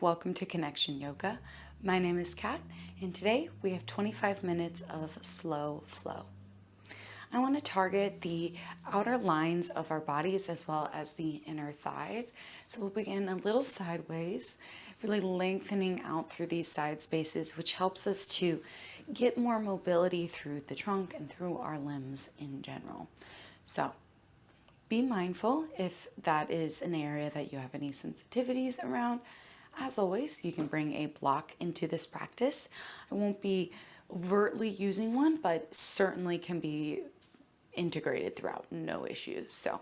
welcome to Connection Yoga. My name is Kat, and today we have 25 minutes of slow flow. I want to target the outer lines of our bodies as well as the inner thighs. So we'll begin a little sideways, really lengthening out through these side spaces, which helps us to get more mobility through the trunk and through our limbs in general. So be mindful if that is an area that you have any sensitivities around. As always, you can bring a block into this practice. I won't be overtly using one, but certainly can be integrated throughout, no issues. So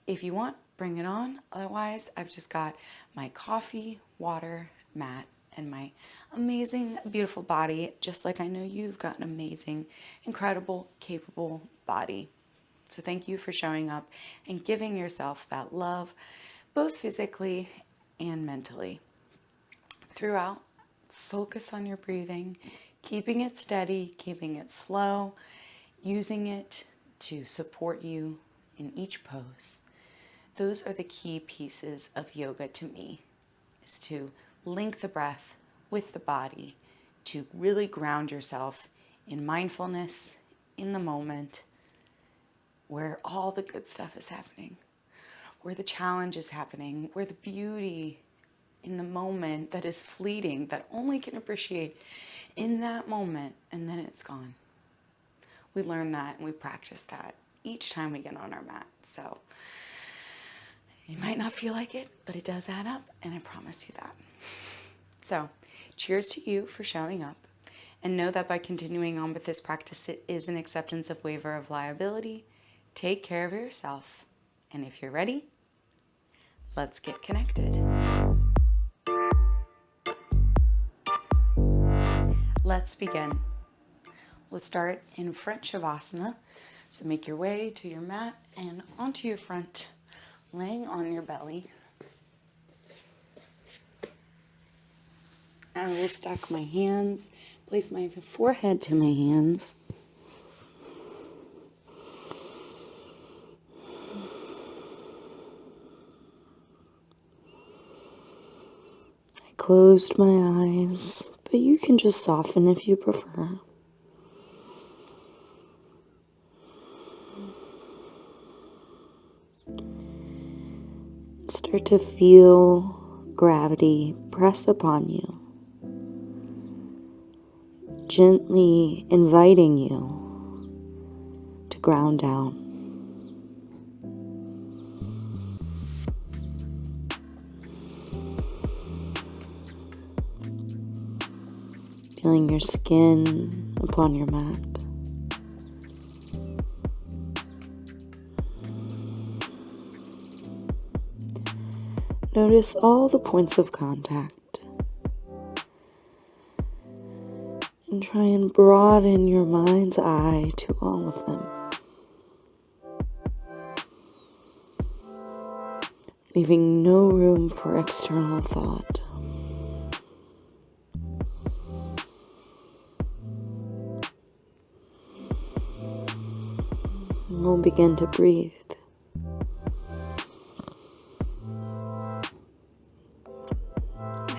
if you want, bring it on. Otherwise, I've just got my coffee, water, mat, and my amazing, beautiful body, just like I know you've got an amazing, incredible, capable body. So thank you for showing up and giving yourself that love, both physically and mentally. Throughout, focus on your breathing, keeping it steady, keeping it slow, using it to support you in each pose. Those are the key pieces of yoga to me, is to link the breath with the body, to really ground yourself in mindfulness, in the moment, where all the good stuff is happening, where the challenge is happening, where the beauty in the moment that is fleeting, that only can appreciate in that moment, and then it's gone. We learn that and we practice that each time we get on our mat. So it might not feel like it, but it does add up, and I promise you that. So cheers to you for showing up, and know that by continuing on with this practice, it is an acceptance of waiver of liability. Take care of yourself, and if you're ready, let's get connected. Let's begin. We'll start in front Shavasana. So make your way to your mat and onto your front, laying on your belly. I will stack my hands, place my forehead to my hands. I closed my eyes, but you can just soften if you prefer. Start to feel gravity press upon you, gently inviting you to ground down. Feeling your skin upon your mat. Notice all the points of contact and try and broaden your mind's eye to all of them, leaving no room for external thought. And we'll begin to breathe.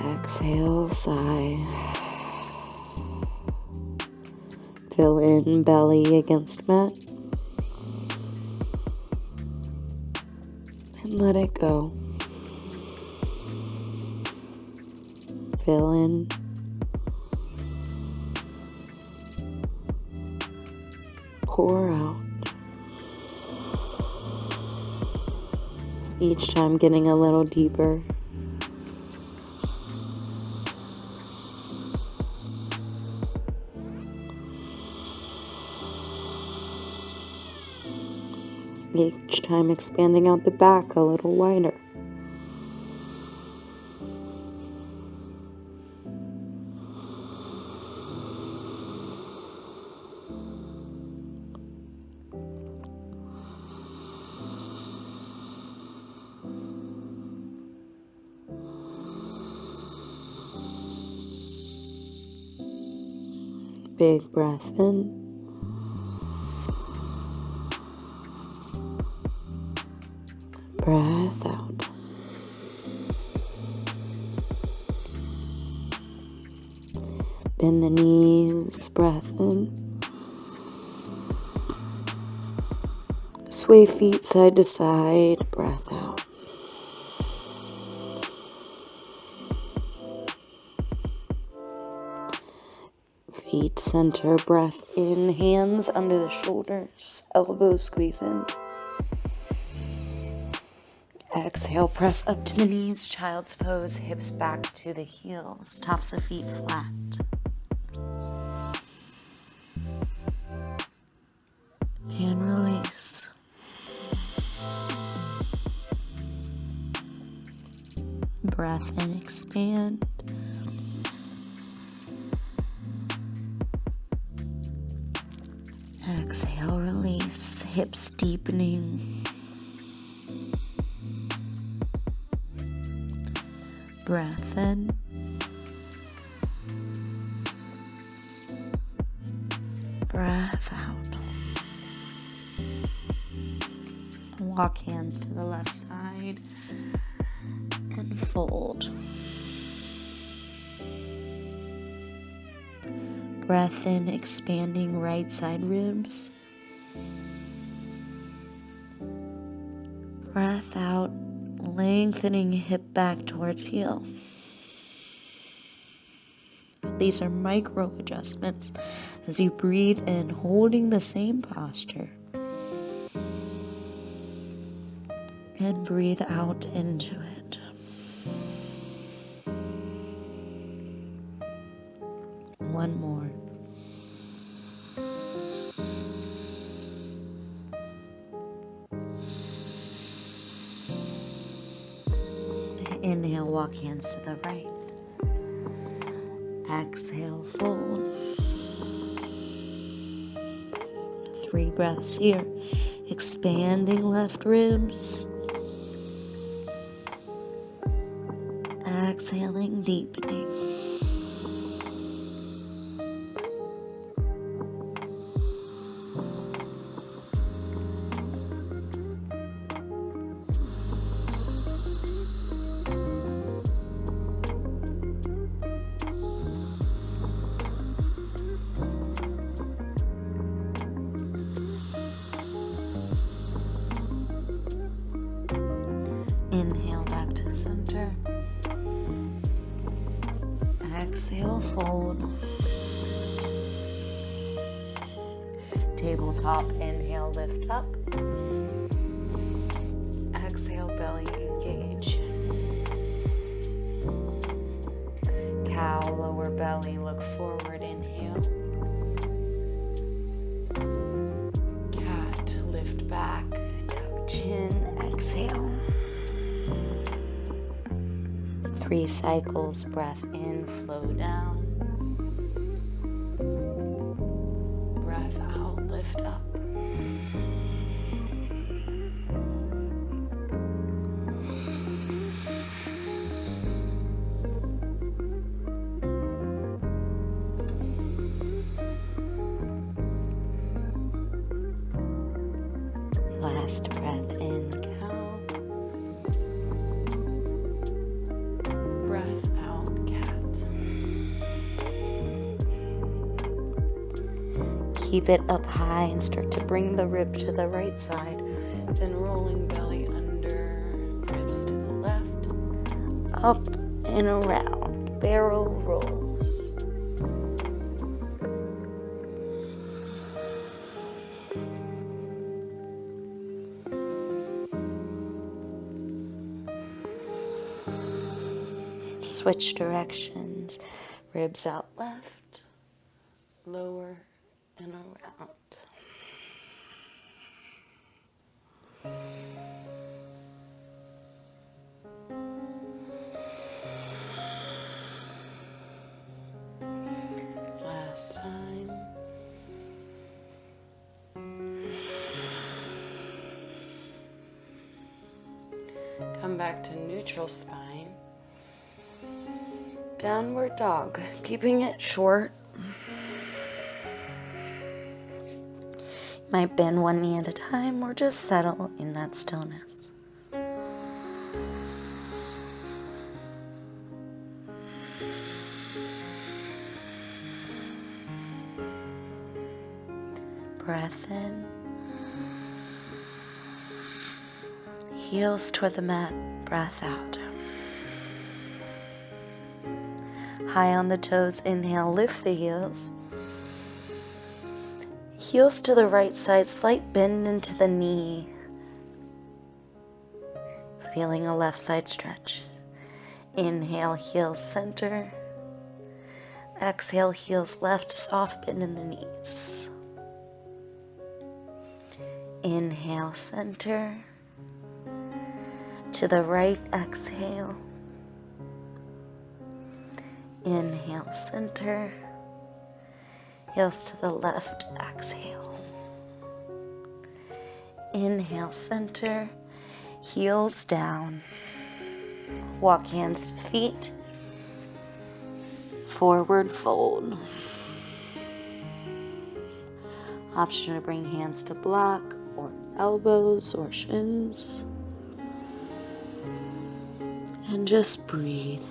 Exhale, sigh. Fill in belly against mat. And let it go. Fill in. Pour out. Each time getting a little deeper. Each time expanding out the back a little wider. Big breath in. Breath out. Bend the knees, breath in. Sway feet side to side, breath out. Feet center, breath in, hands under the shoulders, elbows squeeze in. Exhale, press up to the knees, child's pose, hips back to the heels, tops of feet flat. And release. Breath in, expand. Exhale, release, hips deepening. Breath in. Breath out. Walk hands to the left side and fold. Breath in, expanding right side ribs. Breath out, lengthening hip back towards heel. These are micro adjustments as you breathe in, holding the same posture. And breathe out into it. One more. Inhale, walk hands to the right. Exhale, fold. 3 breaths here. Expanding left ribs. Exhaling, deepening. Inhale back to center. Exhale, fold. Tabletop, inhale, lift up. Exhale, belly engage. Cow, lower belly, look forward, inhale. Cat, lift back, tuck chin, exhale. 3 cycles, breath in, flow down. Breath out, lift up. Last breath in, cow. Breath out, cat. Keep it up high and start to bring the rib to the right side. Then rolling belly under, ribs to the left. Up and around, barrel rolls. Switch directions, ribs out left, lower and around. Last time. Come back to neutral spine. Downward dog, keeping it short. Might bend one knee at a time or just settle in that stillness. breath in. Heels toward the mat, breath out. High on the toes, inhale, lift the heels. Heels to the right side, slight bend into the knee. Feeling a left side stretch. Inhale, heels center. Exhale, heels left, soft bend in the knees. Inhale, center. To the right, exhale. Inhale, center. Heels to the left, exhale. Inhale, center. Heels down. Walk hands to feet. Forward fold. Option to bring hands to block or elbows or shins. And just breathe.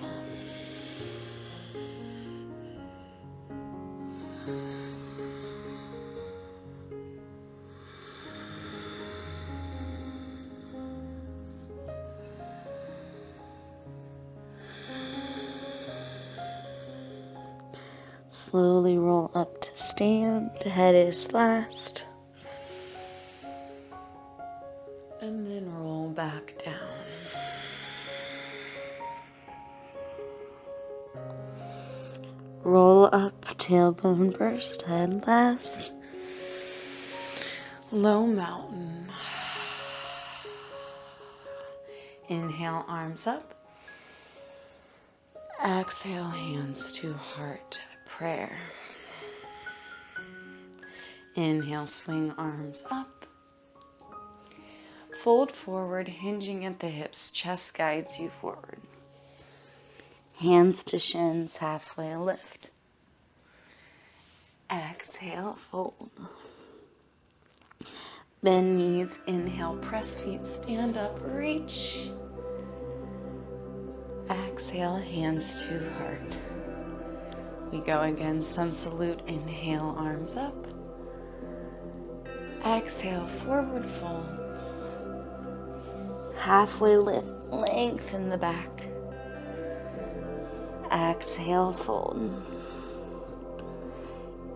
Slowly roll up to stand. Head is last. And then roll back down. Roll up, tailbone first, head last. Low mountain. Inhale, arms up. Exhale, hands to heart, prayer. Inhale, swing arms up. Fold forward, hinging at the hips. Chest guides you forward. Hands to shins, halfway lift. Exhale, fold. Bend knees, inhale, press feet, stand up, reach. Exhale, hands to heart. We go again, sun salute, inhale, arms up. Exhale, forward fold. Halfway lift, lengthen the back. Exhale, fold.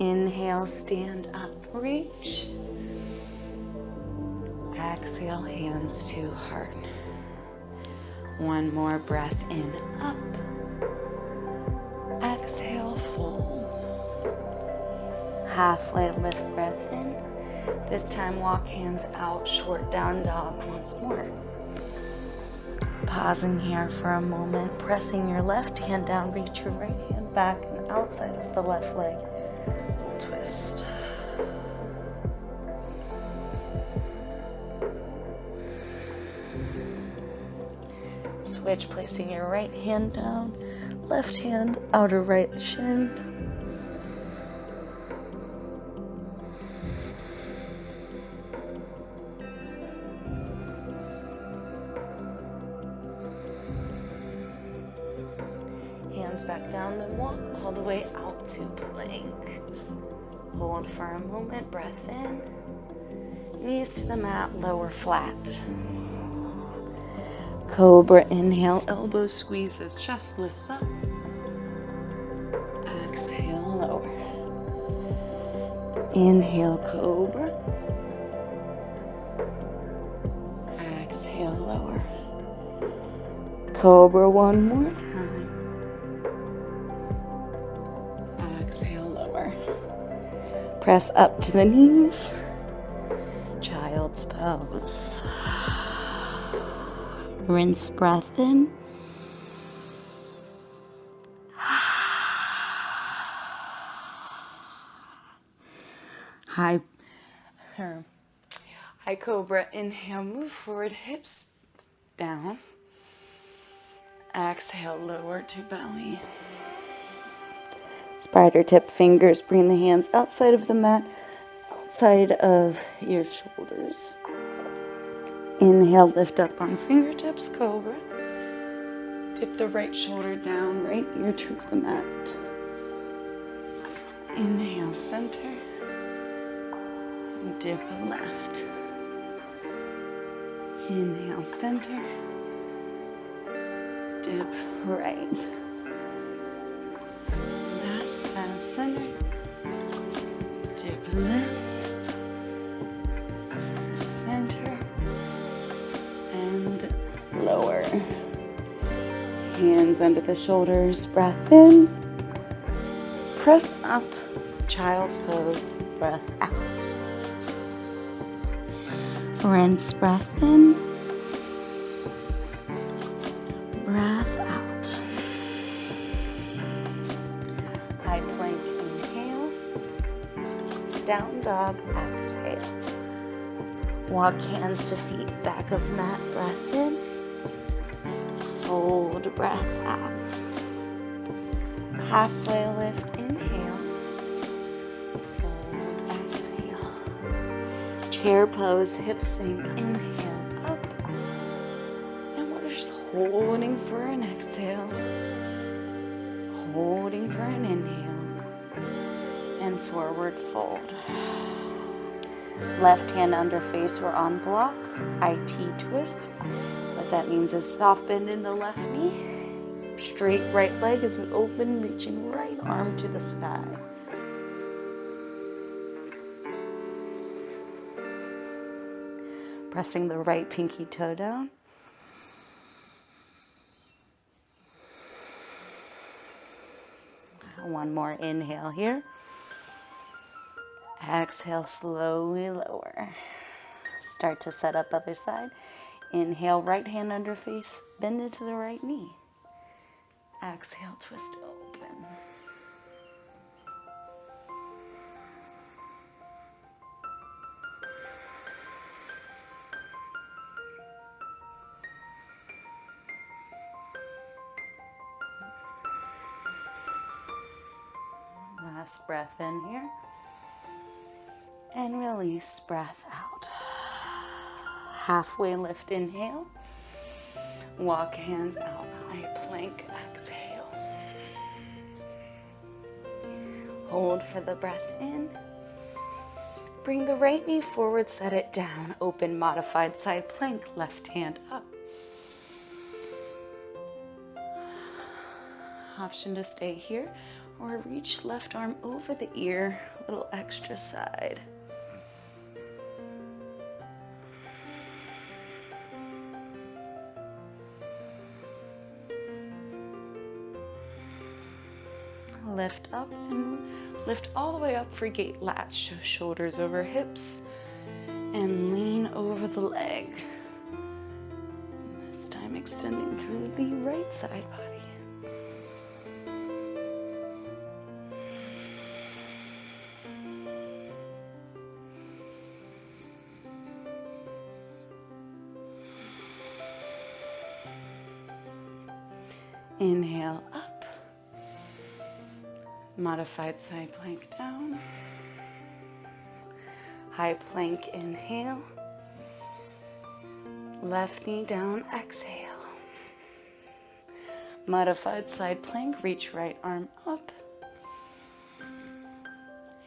Inhale, stand up, reach. Exhale, hands to heart. One more breath in, up. Exhale, fold. Halfway lift, breath in. This time walk hands out, short down dog once more. Pausing here for a moment, pressing your left hand down, reach your right hand back and outside of the left leg. Twist. Switch, placing your right hand down, left hand, outer right shin. Hands back down, then walk all the way out to plank. Hold for a moment, breath in. Knees to the mat, lower flat. Cobra, inhale, elbows squeezes, chest lifts up. Exhale, lower. Inhale, cobra. Exhale, lower. Cobra one more time. Exhale, lower. Press up to the knees. Child's pose. Rinse breath in. High cobra. Inhale, move forward, hips down. Exhale, lower to belly. Spider tip fingers. Bring the hands outside of the mat, outside of your shoulders. Inhale, lift up on fingertips, cobra. Tip the right shoulder down, right ear towards the mat. Inhale, center. Dip left. Inhale, center. Dip right. Last time, center. Dip left. Center. And lower. Hands under the shoulders. Breath in. Press up. Child's pose. Breath out. Rinse, breath in, breath out. High plank, inhale. Down dog, exhale. Walk hands to feet, back of mat, breath in. Fold, breath out. Halfway lift, inhale. Fold, exhale. Chair pose, hips sink, inhale, up. And we're just holding for an exhale. Holding for an inhale. And forward fold. Left hand under face or on block. IT twist. What that means is soft bend in the left knee. Straight right leg as we open, reaching right arm to the sky. Pressing the right pinky toe down. One more inhale here. Exhale, slowly lower. Start to set up other side. Inhale, right hand under face, bend into the right knee. Exhale, twist open. Last breath in here. And release, breath out. Halfway lift, inhale. Walk hands out, high plank, exhale. Hold for the breath in. Bring the right knee forward, set it down. Open, modified side plank, left hand up. Option to stay here or reach left arm over the ear, a little extra side. Lift up and lift all the way up for gate latch. So shoulders over hips and lean over the leg. This time extending through the right side body. Inhale up. Modified side plank down. High plank, inhale. Left knee down, exhale. Modified side plank, reach right arm up.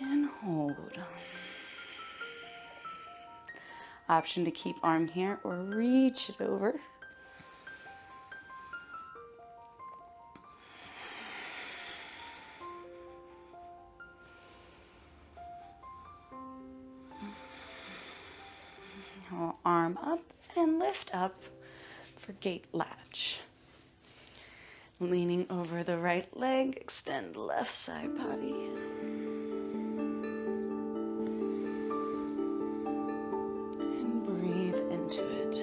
And hold. Option to keep arm here or reach it over. Arm up and lift up for gate latch. Leaning over the right leg, extend left side body. And breathe into it.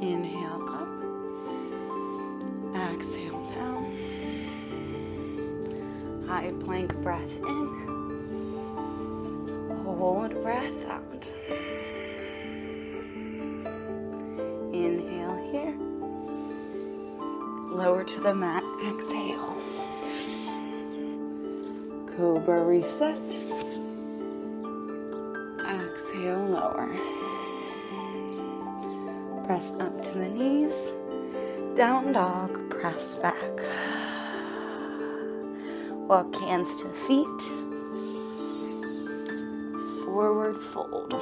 Inhale up. Exhale down. High plank, breath in. Hold, breath out. Inhale here. Lower to the mat, exhale. Cobra reset. Exhale, lower. Press up to the knees. Down dog, press back. Walk hands to feet. Forward fold.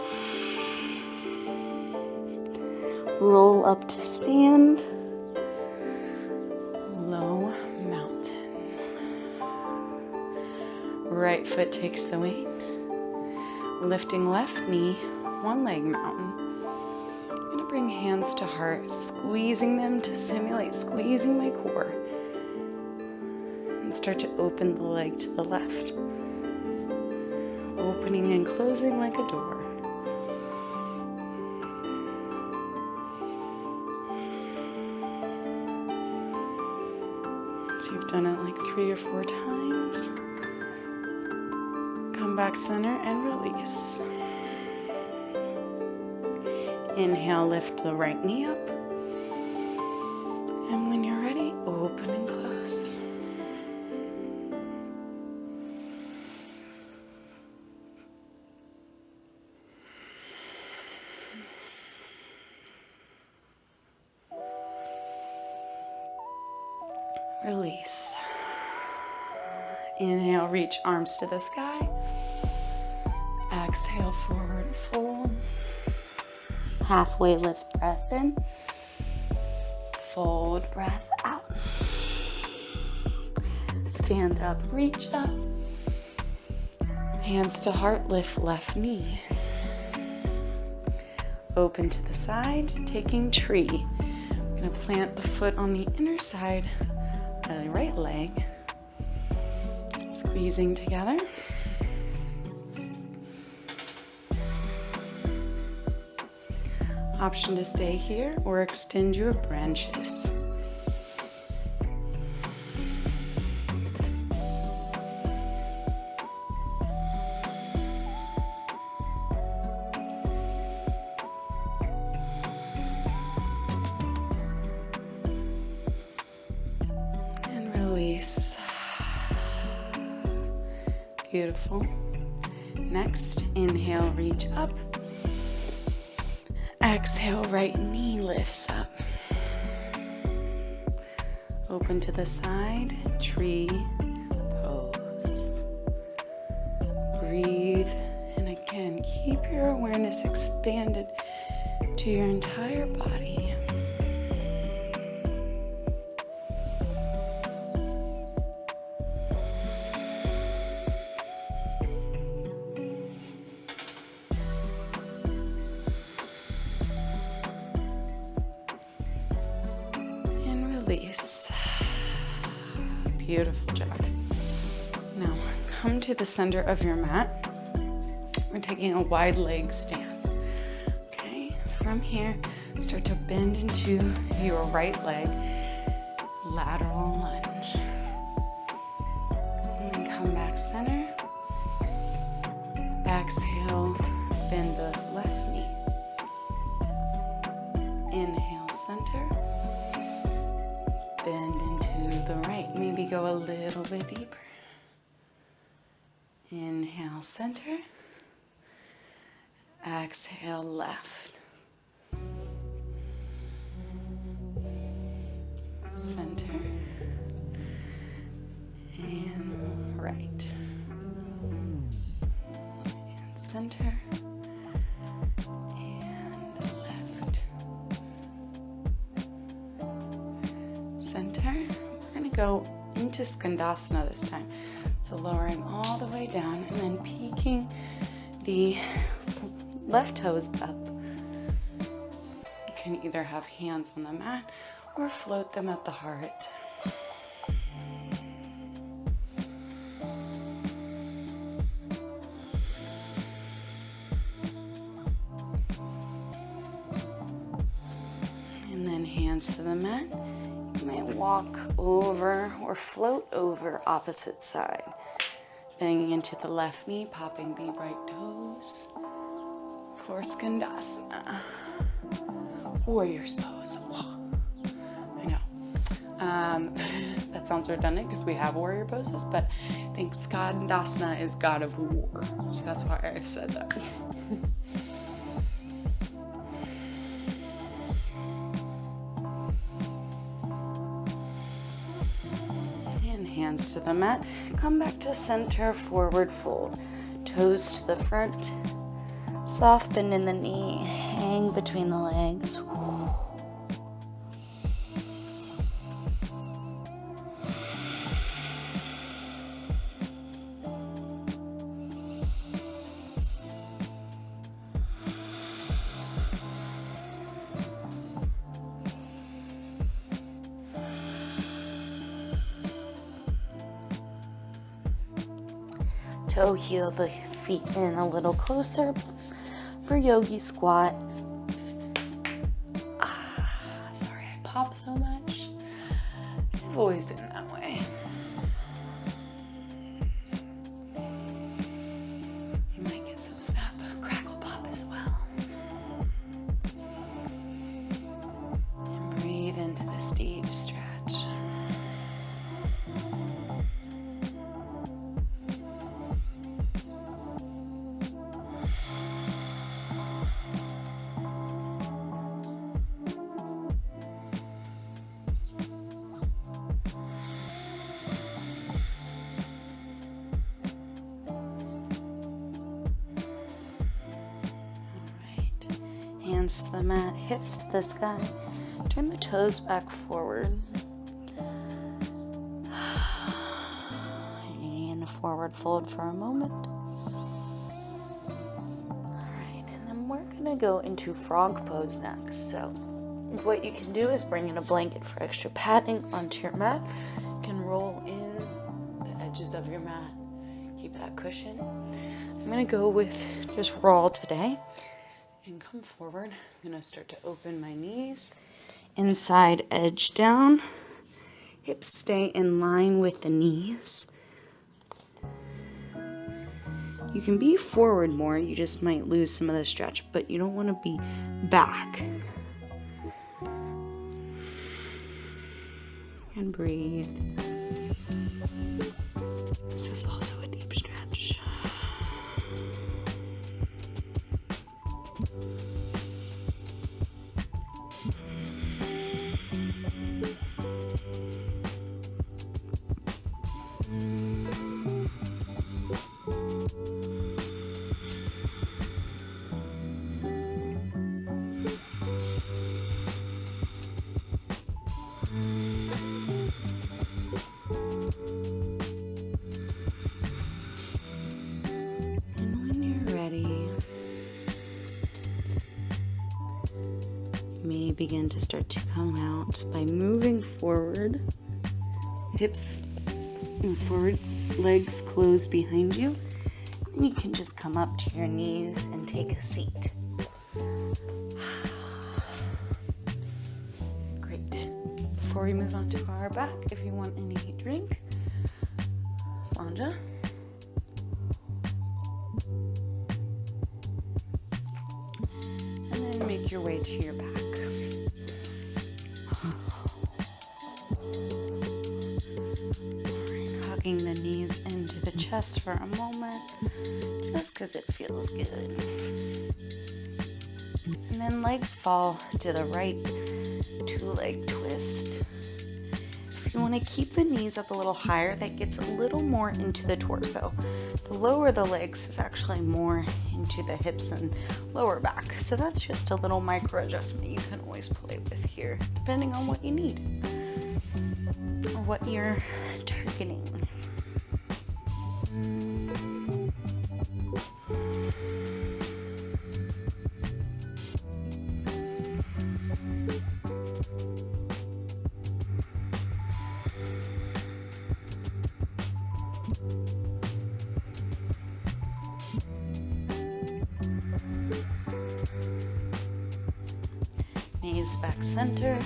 Roll up to stand. Low mountain. Right foot takes the weight. Lifting left knee, one leg mountain. I'm going to bring hands to heart, squeezing them to simulate squeezing my core. And start to open the leg to the left. Opening and closing like a door. So you've done it like 3 or 4 times. Come back center and release. Inhale, lift the right knee up. And when you're ready, open and close. Release. Inhale, reach arms to the sky. Exhale, forward fold. Halfway lift, breath in. Fold, breath out. Stand up, reach up. Hands to heart, lift left knee. Open to the side, taking tree. I'm gonna plant the foot on the inner side of the right leg. Squeezing together. Option to stay here or extend your branches. And release. Beautiful. Next, inhale, reach up. Exhale, right knee lifts up. Open to the side, tree pose. Breathe, and again, keep your awareness expanded to your entire body. Release. Beautiful job. Now come to the center of your mat. We're taking a wide leg stance. Okay, from here, start to bend into your right leg, lateral lunge. And then come back center. Exhale, bend the left knee. Inhale, center. Bend into the right. Maybe go a little bit deeper. Inhale, center. Exhale, left. Center. And right. And center. Center. We're going to go into Skandasana this time. So lowering all the way down and then peeking the left toes up. You can either have hands on the mat or float them at the heart. And then hands to the mat. You may walk over or float over opposite side. Banging into the left knee, popping the right toes for Skandasana. Warrior's pose. Whoa. I know. That sounds redundant because we have warrior poses, but I think Skandasana is god of war. So that's why I said that. hands to the mat. Come back to center, forward fold. Toes to the front. Soft bend in the knee. Hang between the legs. Toe heel the feet in a little closer for yogi squat. Sorry I pop so much. I've always been that way. You might get some snap, crackle pop as well. And breathe into this deep stretch. Hands to the mat, hips to the sky. Turn the toes back forward. And a forward fold for a moment. Alright, and then we're gonna go into frog pose next. So what you can do is bring in a blanket for extra padding onto your mat. You can roll in the edges of your mat. Keep that cushion. I'm gonna go with just roll today. And come forward. I'm going to start to open my knees. Inside edge down. Hips stay in line with the knees. You can be forward more. You just might lose some of the stretch, but you don't want to be back. And breathe. This is also a deep stretch. May begin to start to come out by moving forward, hips move forward, legs closed behind you, and you can just come up to your knees and take a seat. Great. Before we move on to our back, if you want any drink, slanja. And then make your way to your back. Hugging the knees into the chest for a moment, just because it feels good. And then legs fall to the right, two-leg twist. If you want to keep the knees up a little higher, that gets a little more into the torso. The lower the legs is actually more into the hips and lower back. So that's just a little micro adjustment you can always play with here, depending on what you need or what you're targeting. Knees back center,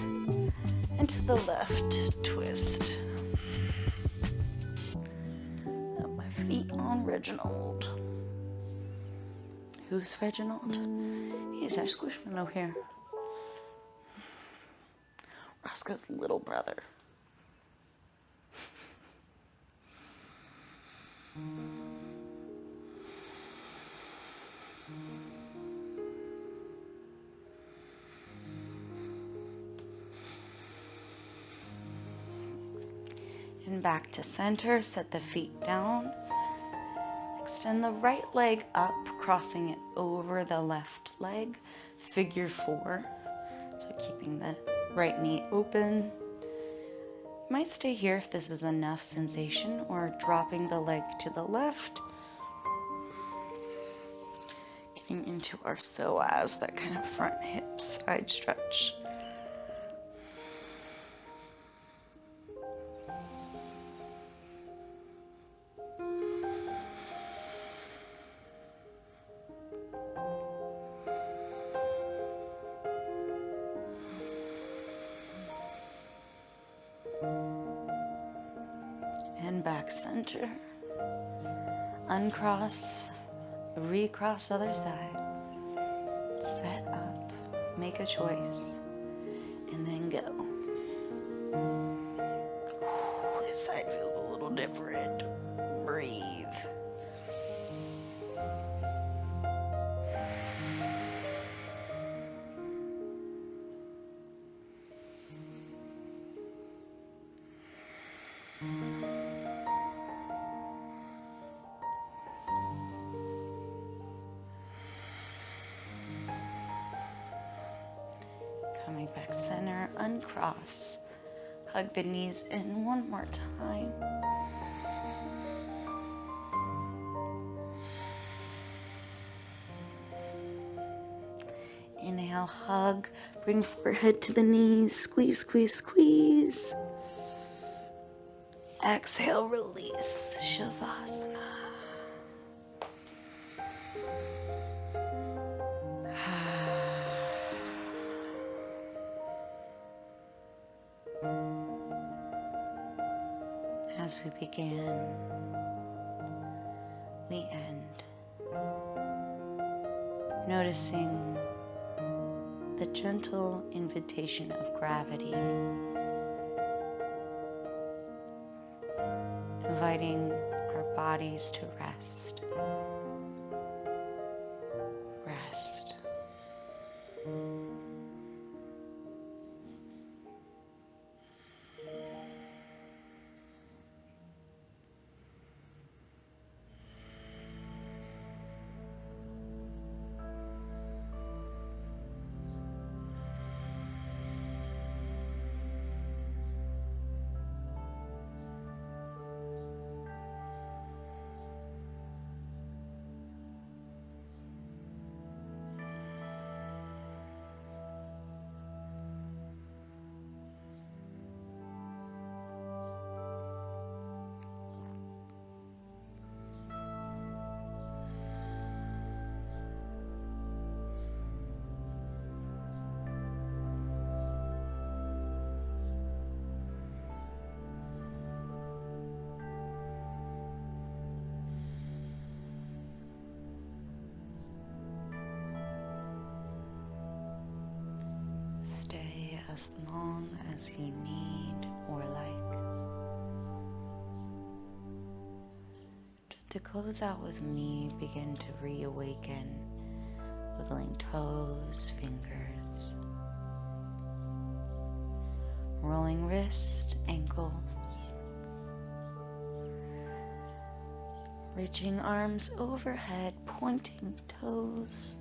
and to the left, twist. Up my feet on Reginald. Who's Reginald? He's our squishmallow here. Roscoe's little brother. And back to center, set the feet down. Extend the right leg up, crossing it over the left leg, figure 4. So keeping the right knee open. You might stay here if this is enough sensation, or dropping the leg to the left. Getting into our psoas, that kind of front hip side stretch. And back center. Uncross, recross other side. Set up, make a choice, and then go. This side feels a little different. Breathe. Coming back center, uncross. Hug the knees in one more time. Inhale, hug. Bring forehead to the knees. Squeeze, squeeze, squeeze. Exhale, release. Shavasana. As we begin, we end. Noticing the gentle invitation of gravity, inviting our bodies to rest. Rest. Stay as long as you need or like. To close out with me, begin to reawaken, wiggling toes, fingers, rolling wrist, ankles, reaching arms overhead, pointing toes.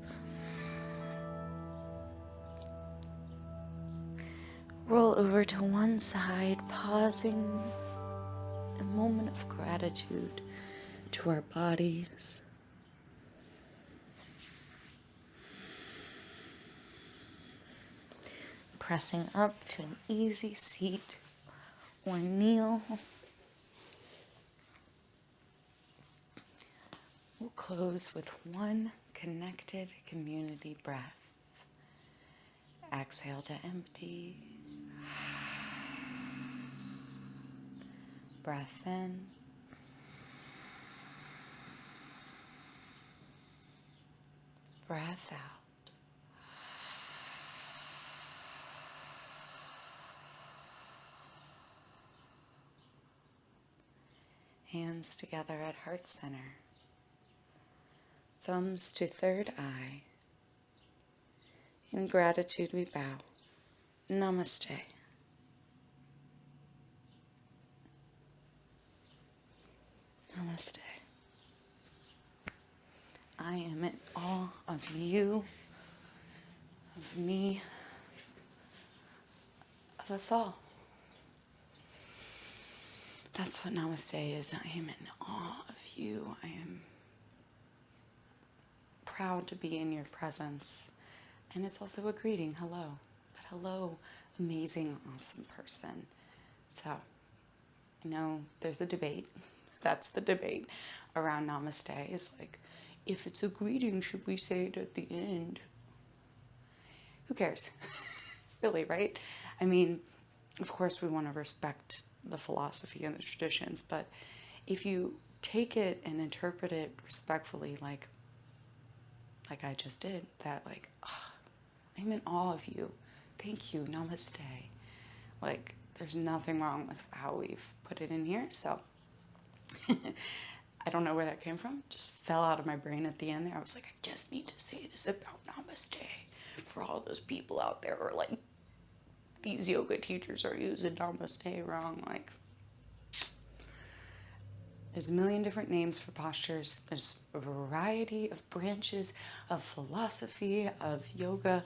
Roll over to one side, pausing, a moment of gratitude to our bodies. Pressing up to an easy seat or kneel. We'll close with one connected community breath. Exhale to empty. Breath in. Breath out. Hands together at heart center. Thumbs to third eye. In gratitude we bow. Namaste. Namaste. I am in awe of you, of me, of us all. That's what Namaste is. I am in awe of you. I am proud to be in your presence. And it's also a greeting, hello. But hello, amazing, awesome person. So, I know there's a debate. That's the debate around Namaste. Is like, if it's a greeting, should we say it at the end? Who cares? Really, right? I mean, of course we want to respect the philosophy and the traditions, but if you take it and interpret it respectfully, like I just did, that like, oh, I'm in awe of you. Thank you, namaste. Like, there's nothing wrong with how we've put it in here, so I don't know where that came from. Just fell out of my brain at the end there. I was like, I just need to say this about namaste for all those people out there who are like, these yoga teachers are using namaste wrong. Like, there's a million different names for postures. There's a variety of branches of philosophy, of yoga,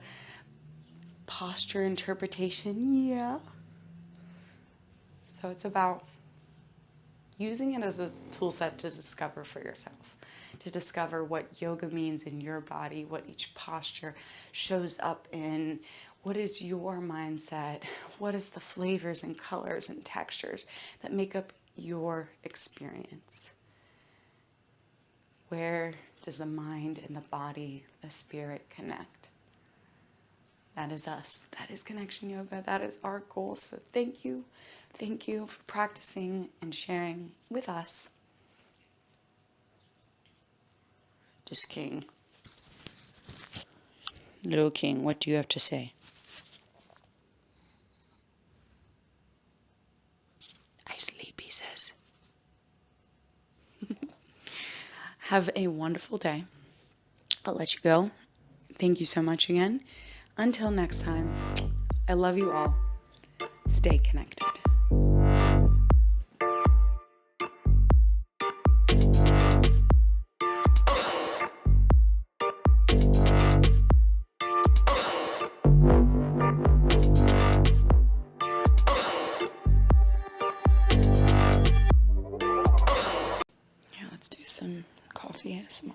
posture interpretation. Yeah. So it's about using it as a tool set to discover for yourself, to discover what yoga means in your body, what each posture shows up in, what is your mindset, what is the flavors and colors and textures that make up your experience. Where does the mind and the body, the spirit connect? That is us. That is Connection Yoga. That is our goal. So thank you. Thank you for practicing and sharing with us. Just King. Little King, what do you have to say? I sleep, he says. Have a wonderful day. I'll let you go. Thank you so much again. Until next time, I love you all. Stay connected. Yeah, let's do some coffee ASMR.